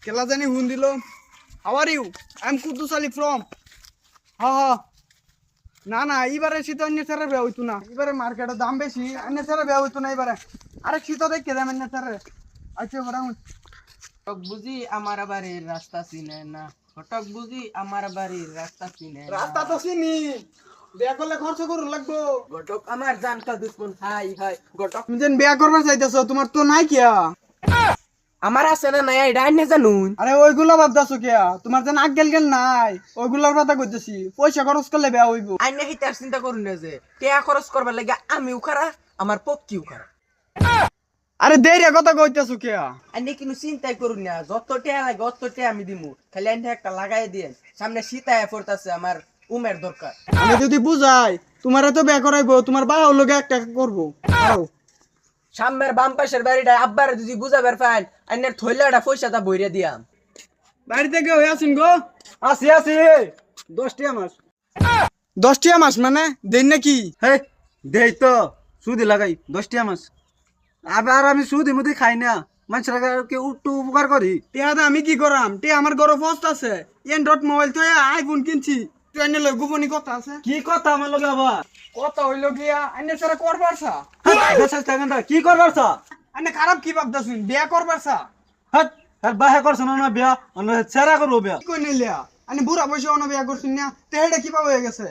কেলা জানি হুন দিল। How are you? I am Kuddus Ali from. হ্যাঁ না না এবারে শীত অন্য ছাড়া বেয়া হইতো না, এবারে মার্কেটের দাম বেশি, অন্য ছাড়া বেয়া হইতো না এবারে। আরে শীত দেখে দাম অন্য ছাড়া। আচ্ছা বড় ফটক বুঝি আমার বাড়ির রাস্তা চিনে না, ফটক বুঝি আমার বাড়ির রাস্তা চিনে না। রাস্তা তো চিনি, বিয়া করলে খরচ করুন লাগবো। ঘটক আমার জানটা দুশ্মন, হাই হাই ঘটক। তুমি যেন বিয়া করবার চাইতেছো, তোমার তো নাই কিয়া। আমার আছে না নাই এটা আইনে জানুন। আরে ওইগুলো ভাবতেছো কিয়া, তোমার যেন আগ গেল নাই, ওইগুলোর কথা কইতেছি। পয়সা খরচ করলে বিয়া হইব। আইনে হিতার চিন্তা করুন না যে টেয়া খরচ করবার লাগে আমিও খারা, আমার পক্ষিও খারা। আরে দেরিয়া কথা কইতেছো কিয়া। আইনে কিন্তু চিন্তাই করুন না, যত টেয়া লাগে অত টেয়া আমি দিমু, খালি আইনে একটা লাগাই দিয়েন। সামনে শীতায় পড়তাছে, আমার উমের দরকার। আমি যদি বুঝাই তোমারে তো বিয়া করাইবো, তোমার বাবা লগে একটা করবো। আও সামনের বাম পাশের বাড়িটা আব্বারে যদি বুঝাবার পাইন, আইনের থইলাটা পয়সাটা বইরা দিয়াম। বাড়িতে কেউ আছেন গো? আসি আসি 10টা মাস 10টা মাস মানে দেন নাকি? হে দেই তো সুদি লাগাই 10টা মাস। আবার আমি সুদি মুদি খাই না, মানুষের কে উল্টো উপকার করি। টিয়া আমি কি করাম? টিয়া আমার ঘরে পোস্ট আছে, এন্ড্রয়েড মোবাইল তো আইফোন কিনছি। তুই আইনে লই গোপনী কথা আছে। কি কথা আমার লগে আবার? কথা হইলো গিয়া আইনে সারা করবারছা। কি করবার চা? আইনে খারাপ কি ভাবতাছুন? বিয়া করবারছা? হাট আর বাহে করছ না বিয়া, অন্য ছেড়া করবো বিয়া। কি কই নিলিয়া? আইনে বুড়া বয়সে অন বিয়া করছুন না, তে হেডা কি পাওয়া হয়ে গেছে?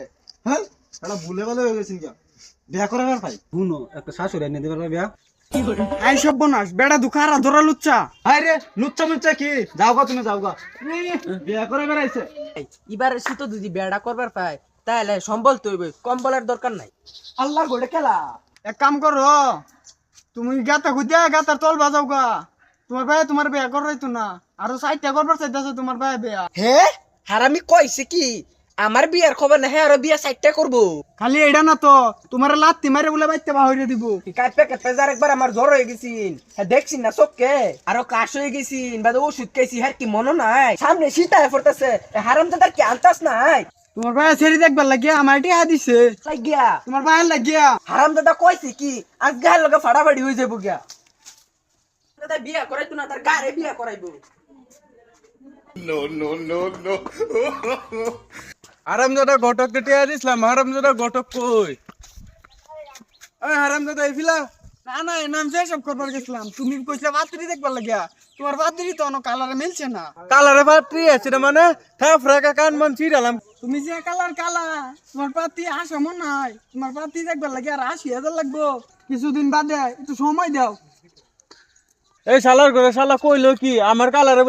হ্যাঁ এটা ভুলে ভালো হয়ে গেছেন কি বিয়া করাবার ভাই? শুনো একটা শাশুড়ি এনে দিবার বিয়া। আই সব বনাস বেড়া দুখারা ধরা লুচ্চা। হাই রে লুচ্চা মুচ্চা কি, যাও গা তুমি যাও গা, বিয়া করে বেড়াইছে। এবারে শীত যদি বেড়া করবার পায় তাহলে সম্বল তো হইবে, কম্বলের দরকার নাই। আল্লাহর গোড়ে খেলা। এক কাম করো, তুমি গাতা খুঁজা গাতার তল বাজাও গা। তোমার ভাই তোমার বিয়া করাইতো না, আরো 60টা করবার চাইতেছে তোমার ভাই বিয়া। হে হারামি কইছে কি আমার বিয়ার খবর না, হ্যাঁ আরো বিয়া 60টা করবো। খালি এটা না তো, তোমার লাত্তি মারে বলে বাইতে বাহরে দিব। কাটপে কাটপে যার একবার আমার জ্বর হয়ে গেছিন, হ্যাঁ দেখছিন না চোখকে, আরো কাশ হয়ে গেছিন, বাদে ওষুধ খাইছি, হ্যাঁ কি মনে নাই? সামনে শীতায় পড়তেছে, হারাম দাদার কি আনতাস নাই? তোমার ভাই ছেড়ে দেখবার লাগিয়া আমার টিয়া দিছে। লাগিয়া তোমার ভাই লাগিয়া হারাম দাদা কইছে কি আজ গায়ের লগে ফাড়াফাড়ি হয়ে যাবো গিয়া। দাদা বিয়া করাইতো না, তার গায়ে বিয়া করাইবো। আরামজাদা ঘটক টিয়া দিছিলাম, আরামজাদা ঘটক কই? হারামজাদা এইফিলা। না না এ নাম সব করবার গেছিলাম, তুমি কইছিলা বাতরি দেখবার লাগিয়া। তোমার বাতরি তো অন্য কালারে মিলছে না। কালারে পাত্রী আছে না মানে থাফরাকা কান মান চিরালাম। তুমি যে কালার কালা, তোমার পাতি আসা মন নাই। তোমার পাতি দেখবার লাগে আর 80,000 লাগবো। কিছুদিন বাদে একটু সময় দাও। এই শালার ঘরে শালা কইলো কি আমার কালারে